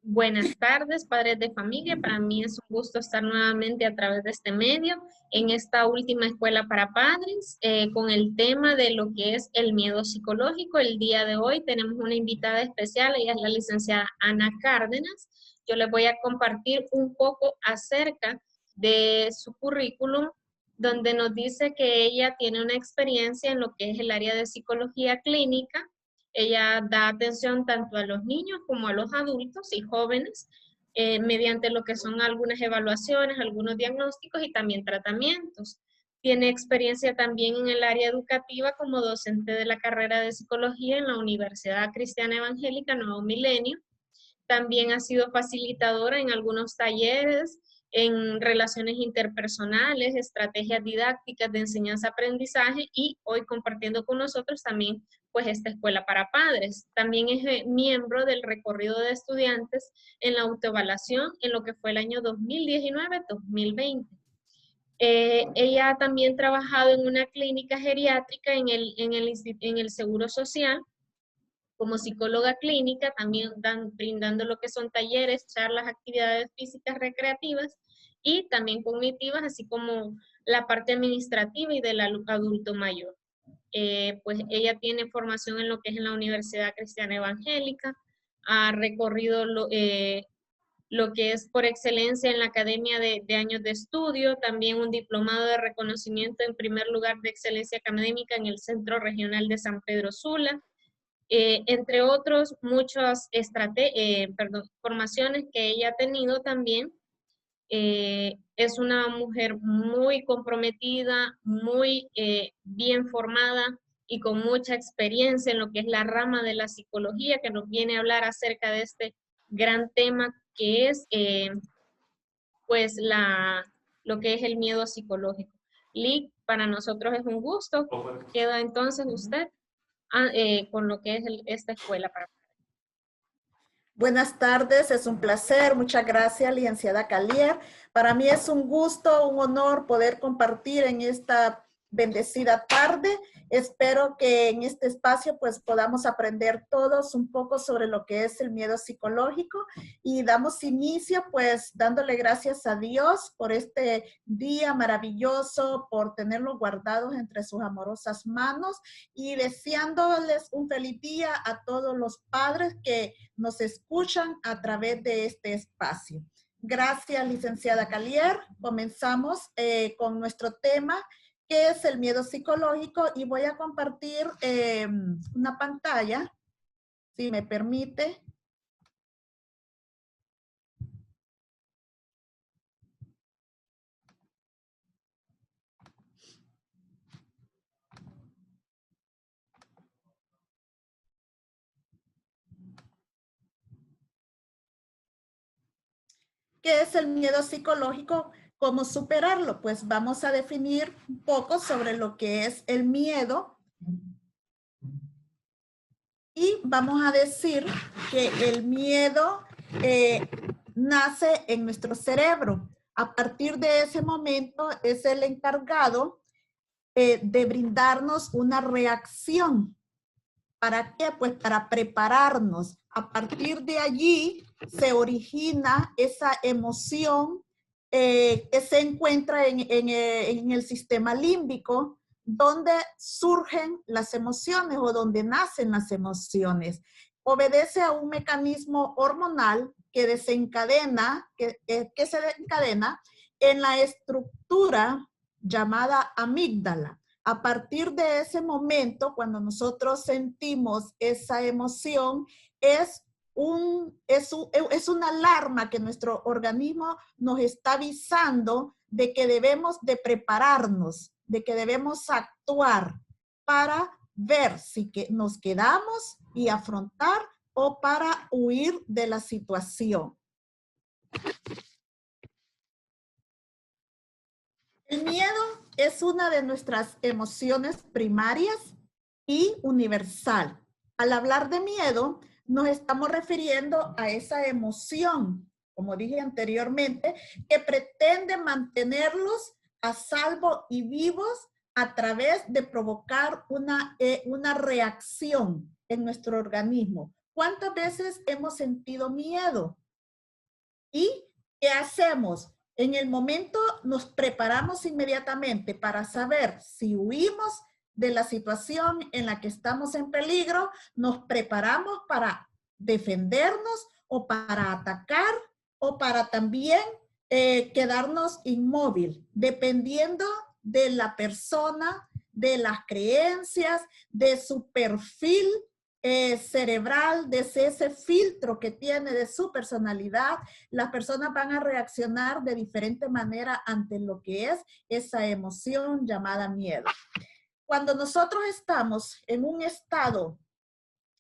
Buenas tardes, padres de familia. Para mí es un gusto estar nuevamente a través de este medio en esta última escuela para padres con el tema de lo que es el miedo psicológico. El día de hoy tenemos una invitada especial, ella es la licenciada Ana Cárdenas. Yo les voy a compartir un poco acerca de su currículum, donde nos dice que ella tiene una experiencia en lo que es el área de psicología clínica. Ella da atención tanto a los niños como a los adultos y jóvenes mediante lo que son algunas evaluaciones, algunos diagnósticos y también tratamientos. Tiene experiencia también en el área educativa como docente de la carrera de psicología en la Universidad Cristiana Evangélica Nuevo Milenio. También ha sido facilitadora en algunos talleres en relaciones interpersonales, estrategias didácticas de enseñanza-aprendizaje y hoy compartiendo con nosotros también pues esta escuela para padres. También es miembro del recorrido de estudiantes en la autoevaluación en lo que fue el año 2019-2020. Ella ha también trabajado en una clínica geriátrica en el Seguro Social como psicóloga clínica, también brindando lo que son talleres, charlas, actividades físicas recreativas y también cognitivas, así como la parte administrativa y del adulto mayor. Pues ella tiene formación en lo que es en la Universidad Cristiana Evangélica, ha recorrido lo que es por excelencia en la Academia de Años de Estudio, también un diplomado de reconocimiento en primer lugar de excelencia académica en el Centro Regional de San Pedro Sula, entre otros muchas formaciones que ella ha tenido también. Es una mujer muy comprometida, muy bien formada y con mucha experiencia en lo que es la rama de la psicología, que nos viene a hablar acerca de este gran tema que es pues lo que es el miedo psicológico. Lick, para nosotros es un gusto. Queda entonces usted con lo que es esta escuela para. Buenas tardes, es un placer. Muchas gracias, licenciada Calier. Para mí es un gusto, un honor poder compartir en esta bendecida tarde. Espero que en este espacio pues podamos aprender todos un poco sobre lo que es el miedo psicológico y damos inicio pues dándole gracias a Dios por este día maravilloso, por tenerlo guardados entre sus amorosas manos y deseándoles un feliz día a todos los padres que nos escuchan a través de este espacio. Gracias, licenciada Calier. Comenzamos con nuestro tema, que es el miedo psicológico, y voy a compartir una pantalla, si me permite. ¿Qué es el miedo psicológico? ¿Cómo superarlo? Pues vamos a definir un poco sobre lo que es el miedo. Y vamos a decir que el miedo nace en nuestro cerebro. A partir de ese momento es el encargado de brindarnos una reacción. ¿Para qué? Pues para prepararnos. A partir de allí se origina esa emoción que se encuentra en el sistema límbico, donde surgen las emociones o donde nacen las emociones. Obedece a un mecanismo hormonal que desencadena, que se desencadena en la estructura llamada amígdala. A partir de ese momento, cuando nosotros sentimos esa emoción, es una alarma que nuestro organismo nos está avisando de que debemos de prepararnos, de que debemos actuar para ver si nos quedamos y afrontar o para huir de la situación. El miedo es una de nuestras emociones primarias y universal. Al hablar de miedo, nos estamos refiriendo a esa emoción, como dije anteriormente, que pretende mantenerlos a salvo y vivos a través de provocar una reacción en nuestro organismo. ¿Cuántas veces hemos sentido miedo? ¿Y qué hacemos? En el momento nos preparamos inmediatamente para saber si huimos de la situación en la que estamos en peligro, nos preparamos para defendernos o para atacar o para también quedarnos inmóvil, dependiendo de la persona, de las creencias, de su perfil cerebral, de ese filtro que tiene de su personalidad. Las personas van a reaccionar de diferente manera ante lo que es esa emoción llamada miedo. Cuando nosotros estamos en un estado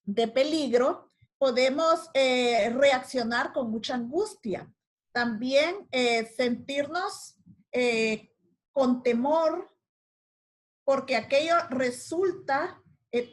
de peligro, podemos reaccionar con mucha angustia. También sentirnos con temor, porque aquello resulta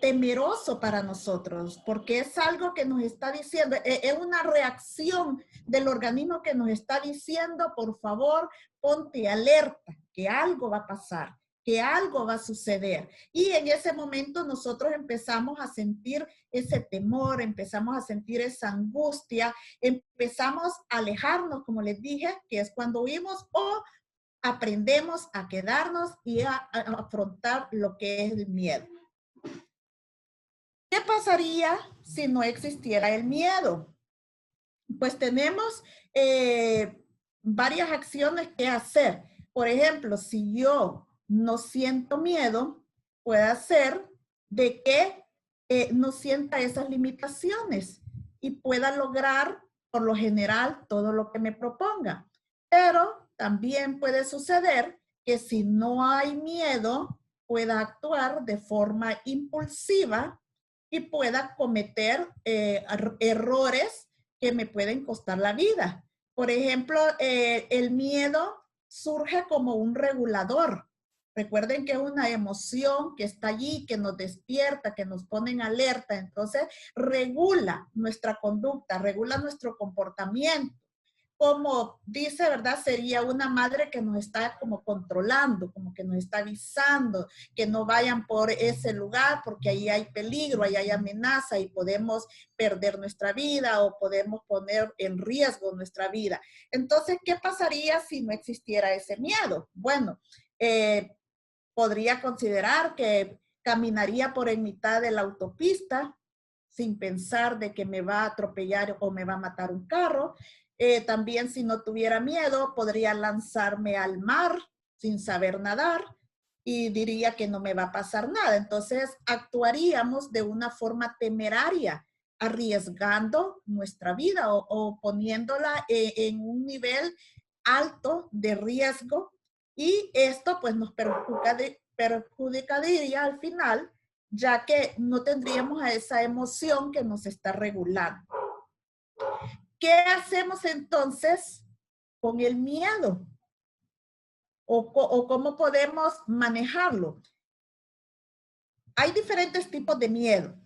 temeroso para nosotros, porque es algo que nos está diciendo, es una reacción del organismo que nos está diciendo, por favor, ponte alerta, que algo va a pasar, que algo va a suceder. Y en ese momento nosotros empezamos a sentir ese temor, empezamos a sentir esa angustia, empezamos a alejarnos, como les dije, que es cuando huimos, o aprendemos a quedarnos y a afrontar lo que es el miedo. ¿Qué pasaría si no existiera el miedo? Pues tenemos varias acciones que hacer. Por ejemplo, si yo no siento miedo, puede ser de que no sienta esas limitaciones y pueda lograr, por lo general, todo lo que me proponga. Pero también puede suceder que si no hay miedo, pueda actuar de forma impulsiva y pueda cometer errores que me pueden costar la vida. Por ejemplo, el miedo surge como un regulador. Recuerden que es una emoción que está allí, que nos despierta, que nos pone en alerta. Entonces, regula nuestra conducta, regula nuestro comportamiento. Como dice, ¿verdad? Sería una madre que nos está como controlando, como que nos está avisando que no vayan por ese lugar porque ahí hay peligro, ahí hay amenaza y podemos perder nuestra vida o podemos poner en riesgo nuestra vida. Entonces, ¿qué pasaría si no existiera ese miedo? Bueno, podría considerar que caminaría por en mitad de la autopista sin pensar de que me va a atropellar o me va a matar un carro. También si no tuviera miedo, podría lanzarme al mar sin saber nadar y diría que no me va a pasar nada. Entonces actuaríamos de una forma temeraria, arriesgando nuestra vida o poniéndola en un nivel alto de riesgo, y esto pues nos perjudicaría al final, ya que no tendríamos a esa emoción que nos está regulando. ¿Qué hacemos entonces con el miedo? ¿O cómo podemos manejarlo? Hay diferentes tipos de miedo.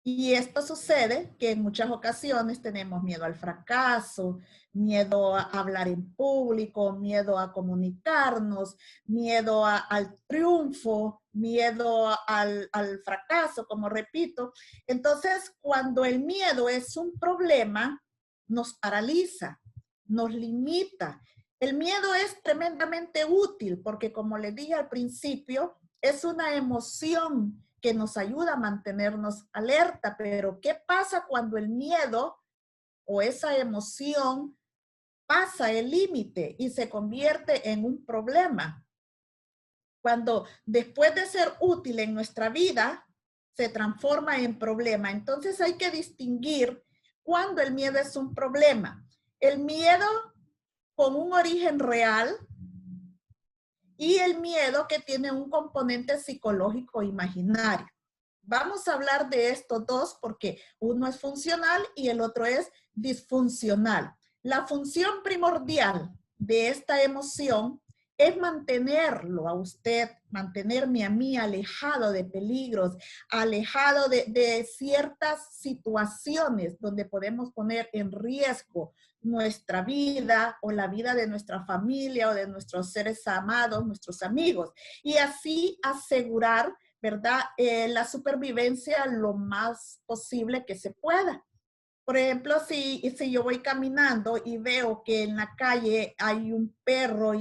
Y esto sucede que en muchas ocasiones tenemos miedo al fracaso, miedo a hablar en público, miedo a comunicarnos, miedo al triunfo, miedo al fracaso, como repito. Entonces, cuando el miedo es un problema, nos paraliza, nos limita. El miedo es tremendamente útil porque, como les dije al principio, es una emoción que nos ayuda a mantenernos alerta, pero ¿qué pasa cuando el miedo o esa emoción pasa el límite y se convierte en un problema? Cuando después de ser útil en nuestra vida, se transforma en problema. Entonces hay que distinguir cuando el miedo es un problema. El miedo con un origen real y el miedo que tiene un componente psicológico imaginario. Vamos a hablar de estos dos porque uno es funcional y el otro es disfuncional. La función primordial de esta emoción es mantenerlo a usted, mantenerme a mí alejado de peligros, alejado de ciertas situaciones donde podemos poner en riesgo nuestra vida o la vida de nuestra familia o de nuestros seres amados, nuestros amigos, y así asegurar, ¿verdad? La supervivencia lo más posible que se pueda. Por ejemplo, si yo voy caminando y veo que en la calle hay un perro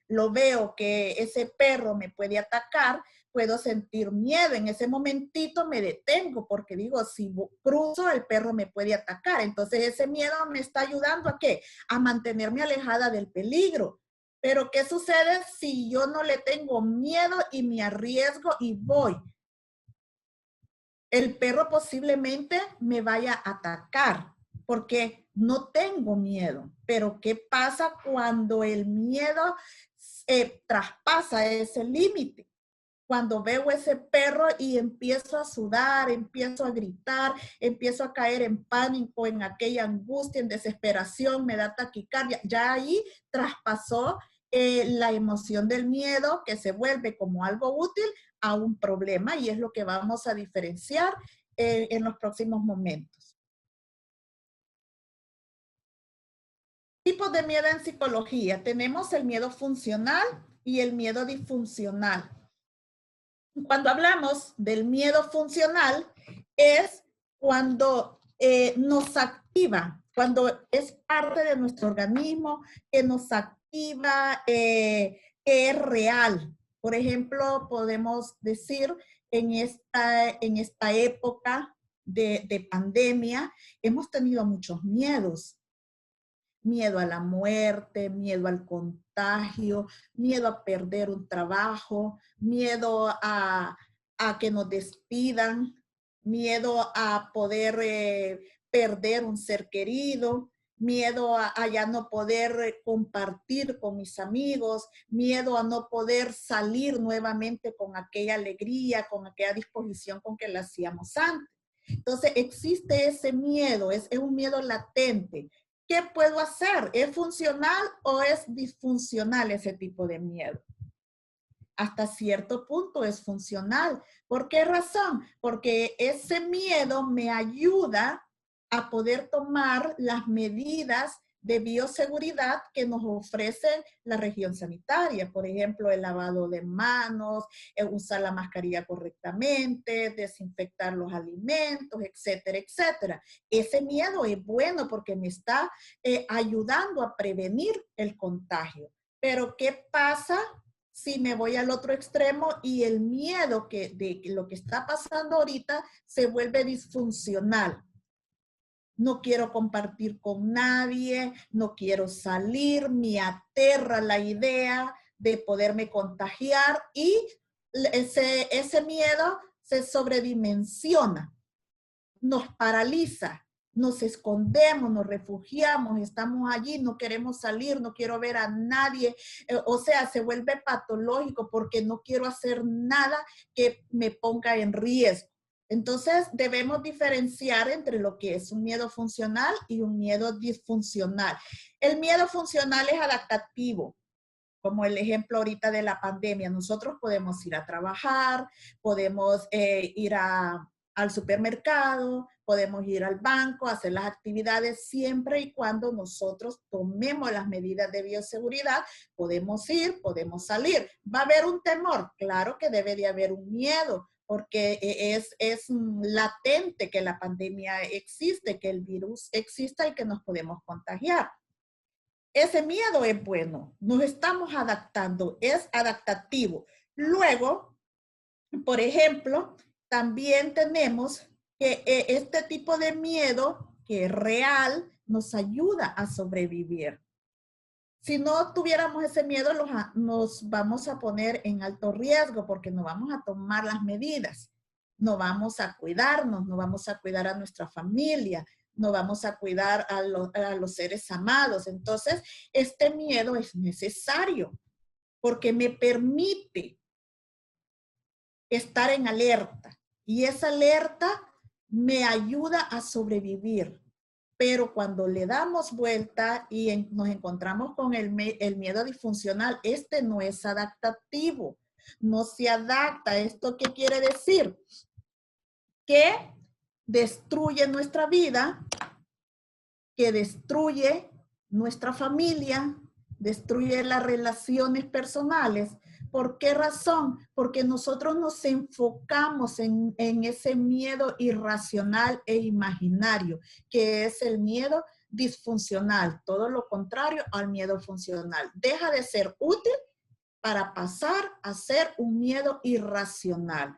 lo veo que ese perro me puede atacar, puedo sentir miedo. En ese momentito me detengo porque digo, si cruzo, el perro me puede atacar. Entonces ese miedo me está ayudando ¿a qué? A mantenerme alejada del peligro. Pero ¿qué sucede si yo no le tengo miedo y me arriesgo y voy? El perro posiblemente me vaya a atacar porque no tengo miedo. Pero ¿qué pasa cuando el miedo traspasa ese límite? Cuando veo ese perro y empiezo a sudar, empiezo a gritar, empiezo a caer en pánico, en aquella angustia, en desesperación, me da taquicardia, ya ahí traspasó la emoción del miedo que se vuelve como algo útil a un problema y es lo que vamos a diferenciar en los próximos momentos. Tipos de miedo en psicología. Tenemos el miedo funcional y el miedo disfuncional. Cuando hablamos del miedo funcional es cuando nos activa, cuando es parte de nuestro organismo, que nos activa, que es real. Por ejemplo, podemos decir en esta época de pandemia, hemos tenido muchos miedos. Miedo a la muerte, miedo al contagio, miedo a perder un trabajo, miedo a que nos despidan, miedo a poder perder un ser querido, miedo a ya no poder compartir con mis amigos, miedo a no poder salir nuevamente con aquella alegría, con aquella disposición con que la hacíamos antes. Entonces existe ese miedo, es un miedo latente. ¿Qué puedo hacer? ¿Es funcional o es disfuncional ese tipo de miedo? Hasta cierto punto es funcional. ¿Por qué razón? Porque ese miedo me ayuda a poder tomar las medidas de bioseguridad que nos ofrece la región sanitaria. Por ejemplo, el lavado de manos, usar la mascarilla correctamente, desinfectar los alimentos, etcétera, etcétera. Ese miedo es bueno porque me está ayudando a prevenir el contagio. Pero ¿qué pasa si me voy al otro extremo y el miedo de lo que está pasando ahorita se vuelve disfuncional? No quiero compartir con nadie, no quiero salir, me aterra la idea de poderme contagiar y ese miedo se sobredimensiona, nos paraliza, nos escondemos, nos refugiamos, estamos allí, no queremos salir, no quiero ver a nadie, o sea, se vuelve patológico porque no quiero hacer nada que me ponga en riesgo. Entonces, debemos diferenciar entre lo que es un miedo funcional y un miedo disfuncional. El miedo funcional es adaptativo, como el ejemplo ahorita de la pandemia. Nosotros podemos ir a trabajar, podemos ir al supermercado, podemos ir al banco, hacer las actividades siempre y cuando nosotros tomemos las medidas de bioseguridad, podemos ir, podemos salir. ¿Va a haber un temor? Claro que debe de haber un miedo, porque es latente que la pandemia existe, que el virus exista y que nos podemos contagiar. Ese miedo es bueno, nos estamos adaptando, es adaptativo. Luego, por ejemplo, también tenemos que este tipo de miedo, que es real, nos ayuda a sobrevivir. Si no tuviéramos ese miedo, nos vamos a poner en alto riesgo porque no vamos a tomar las medidas, no vamos a cuidarnos, no vamos a cuidar a nuestra familia, no vamos a cuidar a los seres amados. Entonces, este miedo es necesario porque me permite estar en alerta y esa alerta me ayuda a sobrevivir. Pero cuando le damos vuelta y nos encontramos con el miedo disfuncional, este no es adaptativo, no se adapta. ¿Esto qué quiere decir? Que destruye nuestra vida, que destruye nuestra familia, destruye las relaciones personales, ¿Por qué razón? Porque nosotros nos enfocamos en ese miedo irracional e imaginario, que es el miedo disfuncional, todo lo contrario al miedo funcional. Deja de ser útil para pasar a ser un miedo irracional.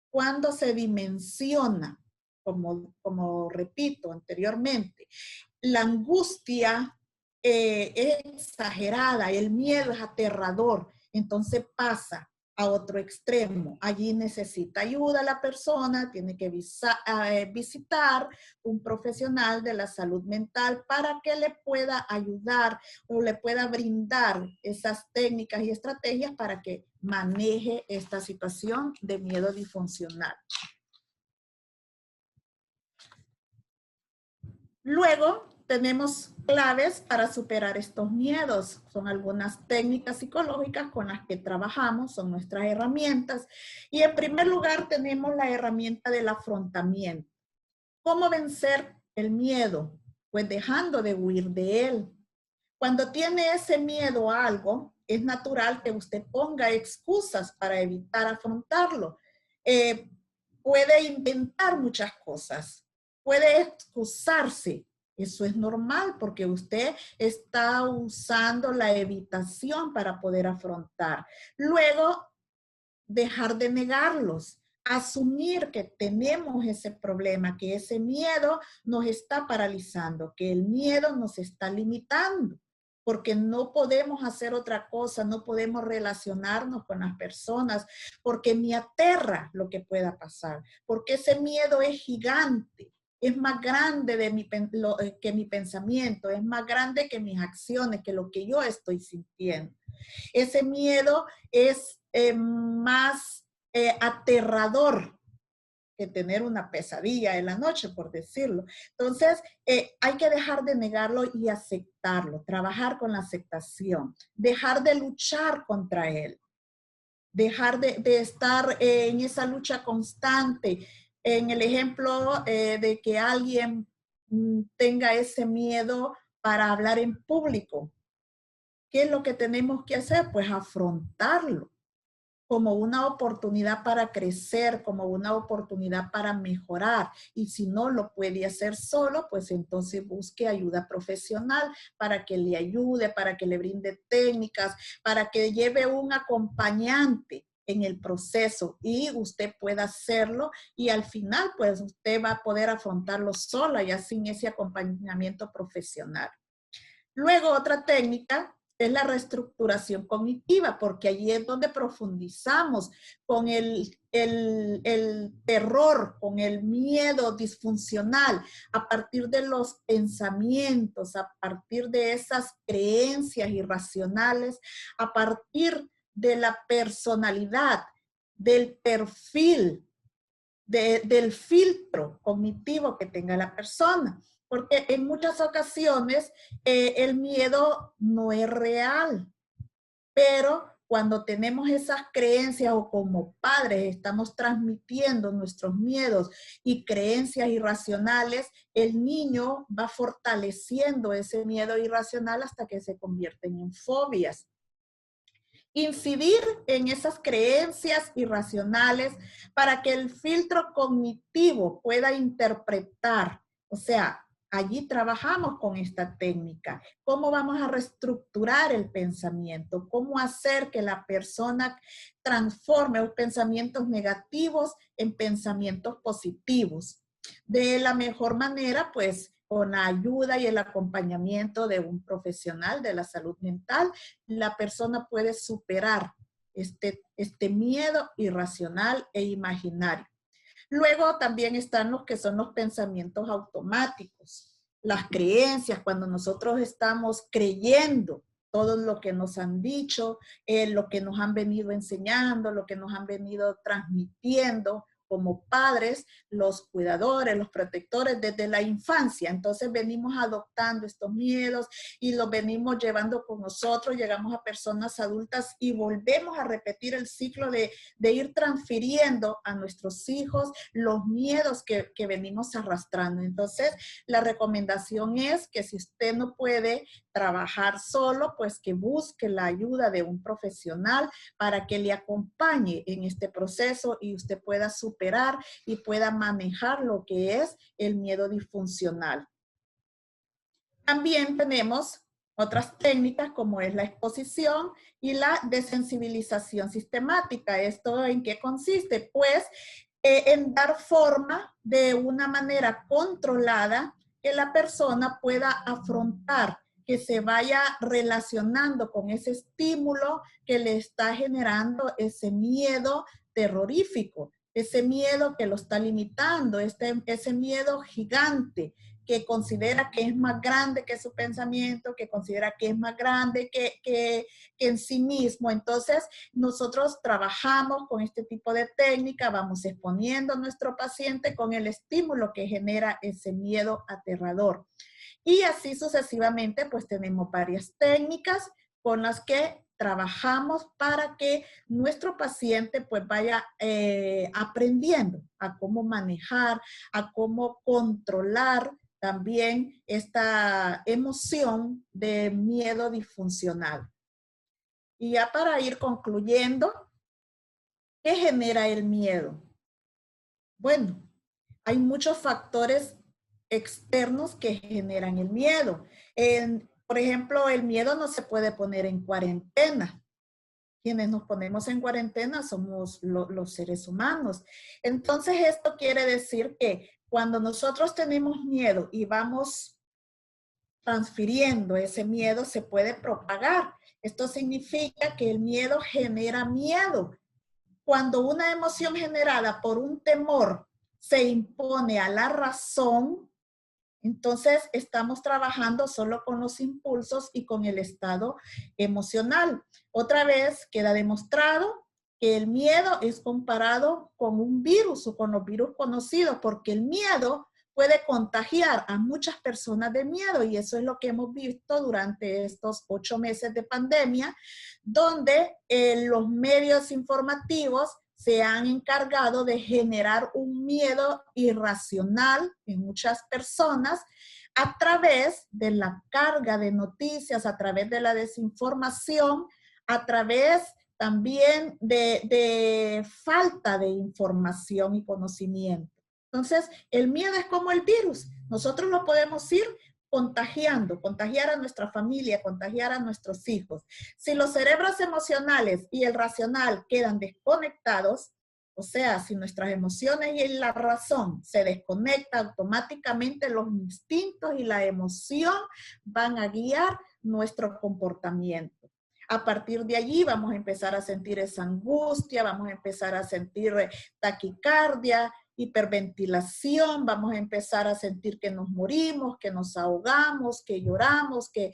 Cuando se dimensiona, como repito anteriormente, la angustia es exagerada, el miedo es aterrador, entonces pasa a otro extremo. Allí necesita ayuda la persona, tiene que visitar un profesional de la salud mental para que le pueda ayudar o le pueda brindar esas técnicas y estrategias para que maneje esta situación de miedo disfuncional. Luego tenemos claves para superar estos miedos. Son algunas técnicas psicológicas con las que trabajamos, son nuestras herramientas. Y en primer lugar tenemos la herramienta del afrontamiento. ¿Cómo vencer el miedo? Pues dejando de huir de él. Cuando tiene ese miedo a algo, es natural que usted ponga excusas para evitar afrontarlo. Puede inventar muchas cosas, puede excusarse. Eso es normal porque usted está usando la evitación para poder afrontar. Luego, dejar de negarlos. Asumir que tenemos ese problema, que ese miedo nos está paralizando, que el miedo nos está limitando, porque no podemos hacer otra cosa, no podemos relacionarnos con las personas, porque me aterra lo que pueda pasar, porque ese miedo es gigante. Es más grande que mi pensamiento, es más grande que mis acciones, que lo que yo estoy sintiendo. Ese miedo es más aterrador que tener una pesadilla en la noche, por decirlo. Entonces, hay que dejar de negarlo y aceptarlo, trabajar con la aceptación, dejar de luchar contra él, dejar de estar en esa lucha constante. En el ejemplo de que alguien tenga ese miedo para hablar en público. ¿Qué es lo que tenemos que hacer? Pues afrontarlo como una oportunidad para crecer, como una oportunidad para mejorar. Y si no lo puede hacer solo, pues entonces busque ayuda profesional para que le ayude, para que le brinde técnicas, para que lleve un acompañante en el proceso y usted pueda hacerlo y al final pues usted va a poder afrontarlo sola ya sin ese acompañamiento profesional. Luego otra técnica es la reestructuración cognitiva, porque allí es donde profundizamos con el terror, con el miedo disfuncional, a partir de los pensamientos, a partir de esas creencias irracionales, a partir de la personalidad, del perfil, del filtro cognitivo que tenga la persona. Porque en muchas ocasiones el miedo no es real, pero cuando tenemos esas creencias o como padres estamos transmitiendo nuestros miedos y creencias irracionales, el niño va fortaleciendo ese miedo irracional hasta que se convierten en fobias. Incidir en esas creencias irracionales para que el filtro cognitivo pueda interpretar, o sea, allí trabajamos con esta técnica. ¿Cómo vamos a reestructurar el pensamiento? ¿Cómo hacer que la persona transforme los pensamientos negativos en pensamientos positivos? De la mejor manera, pues, con la ayuda y el acompañamiento de un profesional de la salud mental, la persona puede superar este miedo irracional e imaginario. Luego también están los que son los pensamientos automáticos, las creencias, cuando nosotros estamos creyendo todo lo que nos han dicho, lo que nos han venido enseñando, lo que nos han venido transmitiendo como padres, los cuidadores, los protectores desde la infancia. Entonces venimos adoptando estos miedos y los venimos llevando con nosotros, llegamos a personas adultas y volvemos a repetir el ciclo de ir transfiriendo a nuestros hijos los miedos que venimos arrastrando. Entonces, la recomendación es que si usted no puede trabajar solo, pues que busque la ayuda de un profesional para que le acompañe en este proceso y usted pueda superar y pueda manejar lo que es el miedo disfuncional. También tenemos otras técnicas como es la exposición y la desensibilización sistemática. ¿Esto en qué consiste? Pues en dar forma de una manera controlada que la persona pueda afrontar, que se vaya relacionando con ese estímulo que le está generando ese miedo terrorífico, ese miedo que lo está limitando, ese miedo gigante que considera que es más grande que su pensamiento, que considera que es más grande que en sí mismo. Entonces, nosotros trabajamos con este tipo de técnica, vamos exponiendo a nuestro paciente con el estímulo que genera ese miedo aterrador. Y así sucesivamente, pues tenemos varias técnicas con las que trabajamos para que nuestro paciente pues vaya aprendiendo a cómo manejar, a cómo controlar también esta emoción de miedo disfuncional. Y ya para ir concluyendo, ¿qué genera el miedo? Bueno, hay muchos factores externos que generan el miedo. Por ejemplo, el miedo no se puede poner en cuarentena. Quienes nos ponemos en cuarentena somos los seres humanos. Entonces, esto quiere decir que cuando nosotros tenemos miedo y vamos transfiriendo ese miedo, se puede propagar. Esto significa que el miedo genera miedo. Cuando una emoción generada por un temor se impone a la razón, entonces estamos trabajando solo con los impulsos y con el estado emocional. Otra vez queda demostrado que el miedo es comparado con un virus o con los virus conocidos, porque el miedo puede contagiar a muchas personas de miedo, y eso es lo que hemos visto durante estos 8 meses de pandemia, donde los medios informativos se han encargado de generar un miedo irracional en muchas personas a través de la carga de noticias, a través de la desinformación, a través también de falta de información y conocimiento. Entonces, el miedo es como el virus. Nosotros lo podemos ir contagiando, contagiar a nuestra familia, contagiar a nuestros hijos. Si los cerebros emocionales y el racional quedan desconectados, o sea, si nuestras emociones y la razón se desconecta, automáticamente los instintos y la emoción van a guiar nuestro comportamiento. A partir de allí vamos a empezar a sentir esa angustia, vamos a empezar a sentir taquicardia, hiperventilación, vamos a empezar a sentir que nos morimos, que nos ahogamos, que lloramos, que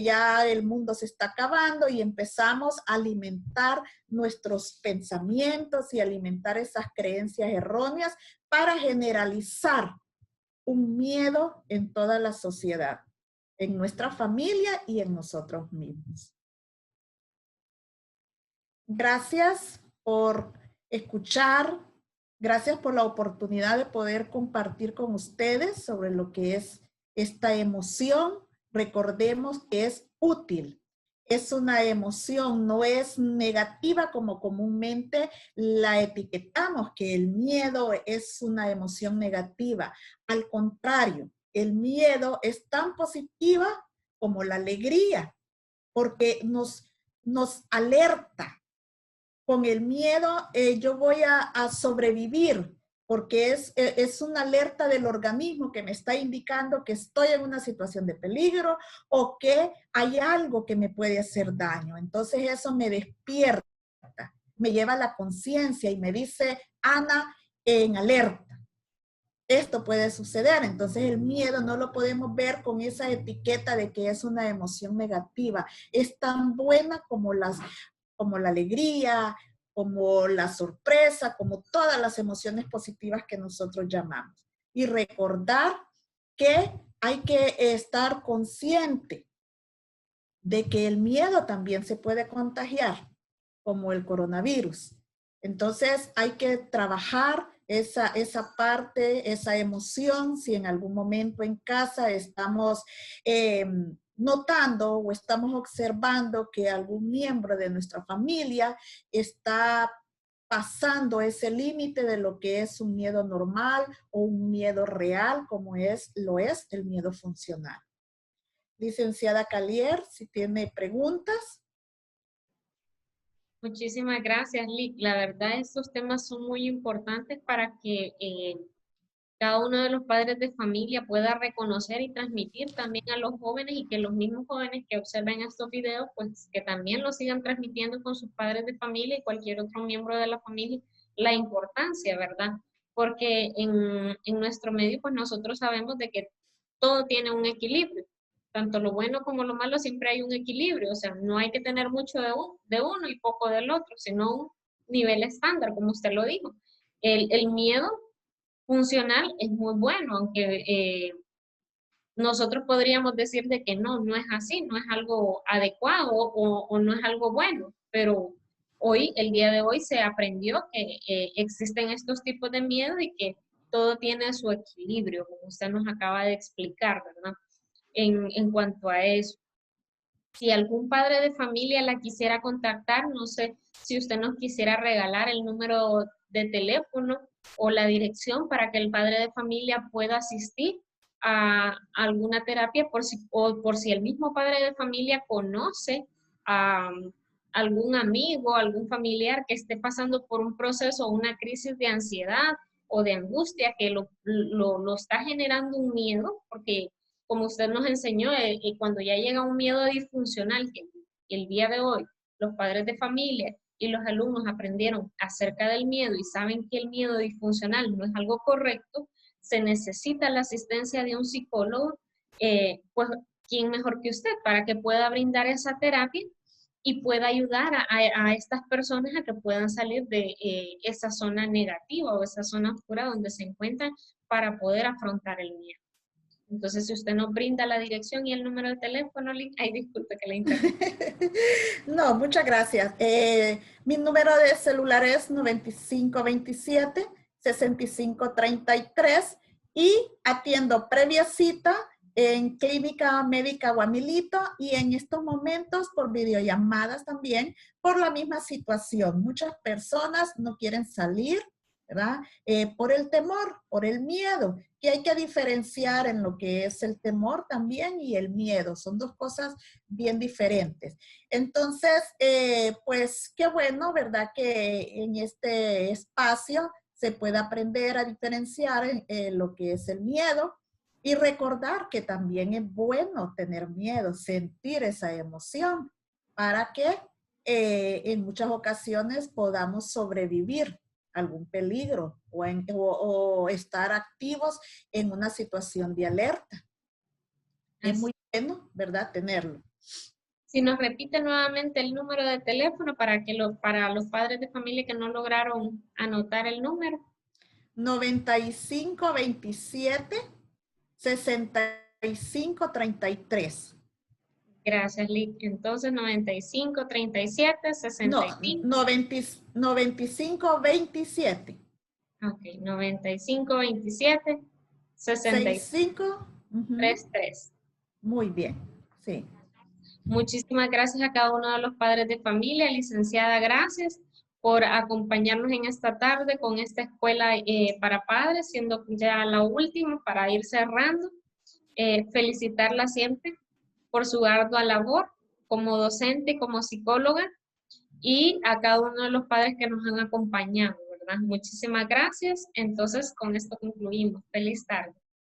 ya el mundo se está acabando, y empezamos a alimentar nuestros pensamientos y alimentar esas creencias erróneas para generalizar un miedo en toda la sociedad, en nuestra familia y en nosotros mismos. Gracias por escuchar. Gracias por la oportunidad de poder compartir con ustedes sobre lo que es esta emoción. Recordemos que es útil. Es una emoción, no es negativa como comúnmente la etiquetamos, que el miedo es una emoción negativa. Al contrario, el miedo es tan positiva como la alegría, porque nos alerta. Con el miedo yo voy a sobrevivir, porque es una alerta del organismo que me está indicando que estoy en una situación de peligro o que hay algo que me puede hacer daño. Entonces eso me despierta, me lleva a la conciencia y me dice, Ana, en alerta. Esto puede suceder. Entonces el miedo no lo podemos ver con esa etiqueta de que es una emoción negativa. Es tan buena como la alegría, como la sorpresa, como todas las emociones positivas que nosotros llamamos. Y recordar que hay que estar consciente de que el miedo también se puede contagiar, como el coronavirus. Entonces hay que trabajar esa parte, esa emoción, si en algún momento en casa estamos notando o estamos observando que algún miembro de nuestra familia está pasando ese límite de lo que es un miedo normal o un miedo real, como lo es el miedo funcional. Licenciada Calier, si tiene preguntas. Muchísimas gracias, Lick. La verdad, estos temas son muy importantes para que cada uno de los padres de familia pueda reconocer y transmitir también a los jóvenes, y que los mismos jóvenes que observen estos videos, pues que también lo sigan transmitiendo con sus padres de familia y cualquier otro miembro de la familia, la importancia, ¿verdad? Porque en nuestro medio, pues nosotros sabemos de que todo tiene un equilibrio. Tanto lo bueno como lo malo, siempre hay un equilibrio. O sea, no hay que tener mucho de uno y poco del otro, sino un nivel estándar, como usted lo dijo. El miedo funcional es muy bueno, aunque nosotros podríamos decir de que no es así, no es algo adecuado o no es algo bueno, pero hoy, el día de hoy, se aprendió que existen estos tipos de miedo y que todo tiene su equilibrio, como usted nos acaba de explicar, ¿verdad? En cuanto a eso. Si algún padre de familia la quisiera contactar, no sé si usted nos quisiera regalar el número de teléfono o la dirección para que el padre de familia pueda asistir a alguna terapia, o por si el mismo padre de familia conoce a algún amigo, algún familiar que esté pasando por un proceso o una crisis de ansiedad o de angustia que lo está generando un miedo, porque como usted nos enseñó, cuando ya llega un miedo disfuncional, que el día de hoy los padres de familia y los alumnos aprendieron acerca del miedo y saben que el miedo disfuncional no es algo correcto, se necesita la asistencia de un psicólogo, pues quién mejor que usted para que pueda brindar esa terapia y pueda ayudar a estas personas a que puedan salir de esa zona negativa o esa zona oscura donde se encuentran para poder afrontar el miedo. Entonces, si usted nos brinda la dirección y el número de teléfono, ay, disculpe que la interrumpa. No, muchas gracias. Mi número de celular es 9527-6533 y atiendo previa cita en Clínica Médica Guamilito y en estos momentos por videollamadas también por la misma situación. Muchas personas no quieren salir, ¿verdad? Por el temor, por el miedo, que hay que diferenciar en lo que es el temor también y el miedo. Son dos cosas bien diferentes. Entonces, pues qué bueno, ¿verdad? Que en este espacio se pueda aprender a diferenciar lo que es el miedo y recordar que también es bueno tener miedo, sentir esa emoción para que en muchas ocasiones podamos sobrevivir algún peligro o estar activos en una situación de alerta. Es muy bueno, ¿verdad? Tenerlo. Si nos repite nuevamente el número de teléfono para los padres de familia que no lograron anotar el número. 9527-6533. Gracias, Lick. Entonces, 9537-65. No, 9527. Ok, 9527-6533. 65. Muy bien, sí. Muchísimas gracias a cada uno de los padres de familia. Licenciada, gracias por acompañarnos en esta tarde con esta escuela para padres, siendo ya la última para ir cerrando. Felicitarla siempre por su ardua labor como docente, como psicóloga, y a cada uno de los padres que nos han acompañado, ¿verdad? Muchísimas gracias. Entonces, con esto concluimos. Feliz tarde.